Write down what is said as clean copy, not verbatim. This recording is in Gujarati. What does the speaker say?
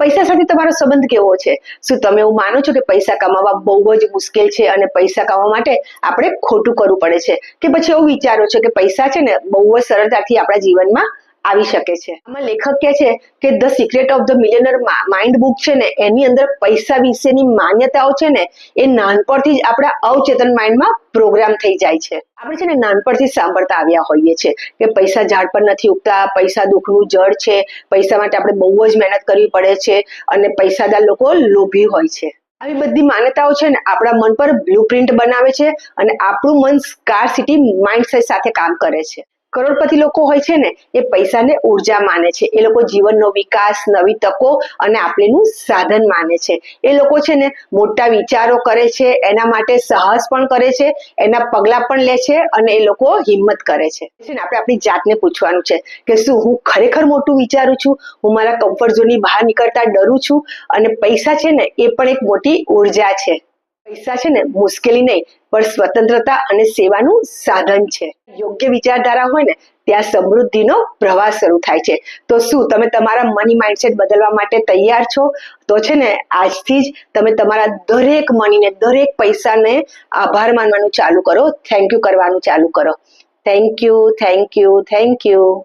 પૈસા સાથે તમારો સંબંધ કેવો છે? શું તમે એવું માનો છો કે પૈસા કમાવા બહુ જ મુશ્કેલ છે અને પૈસા કમાવા માટે આપણે ખોટું કરવું પડે છે, કે પછી એવું વિચારો છો કે પૈસા છે ને બહુ જ સરળતાથી આપણા જીવનમાં આવી શકે છે? આમાં લેખક કહે છે કે the secret of the millionaire mind book છે ને, એની અંદર પૈસા વિશેની માન્યતાઓ છે ને એ નાનપણથી જ આપણા અવચેતન માઇન્ડમાં પ્રોગ્રામ થઈ જાય છે. આપણે છે ને નાનપણથી સાંભળતા આવ્યા હોઈએ છીએ કે પૈસા ઝાડ પર નથી ઉગતા, પૈસા દુઃખનું જળ છે, પૈસા માટે આપણે બહુ જ મહેનત કરવી પડે છે અને પૈસાદાર લોકો લોભી હોય છે. આવી બધી માન્યતાઓ છે ને આપણા મન પર બ્લુપ્રિન્ટ બનાવે છે અને આપણું મન સ્કાર્સિટી માઇન્ડસેટ સાથે કામ કરે છે. કરોડપતિ લોકો હોય છે ને એ પૈસાને ઉર્જા માને છે. એ લોકો જીવનનો વિકાસ, નવી તકો અને આપણીનું સાધન માને છે. એ લોકો છે ને મોટા વિચારો કરે છે, એના માટે સાહસ પણ કરે છે, એના પગલા પણ લે છે અને એ લોકો હિંમત કરે છે. આપણે આપણી જાતને પૂછવાનું છે કે શું હું ખરેખર મોટું વિચારું છું? હું મારા કમ્ફર્ટ ઝોનની બહાર નીકળતા ડરું છું? અને પૈસા છે ને એ પણ એક મોટી ઉર્જા છે. પૈસા છે ને મુશ્કેલી નહીં પણ સ્વતંત્રતા અને સેવાનું સાધન છે. યોગ્ય વિચારધારા હોય ને ત્યાં સમૃદ્ધિનો પ્રવાસ શરૂ થાય છે. તો શું તમે તમારા મની માઇન્ડસેટ બદલવા માટે તૈયાર છો? તો છે ને આજથી જ તમે તમારા દરેક મનીને, દરેક પૈસાને આભાર માનવાનું ચાલુ કરો, થેન્ક યુ કરવાનું ચાલુ કરો. Thank you, thank you, thank you.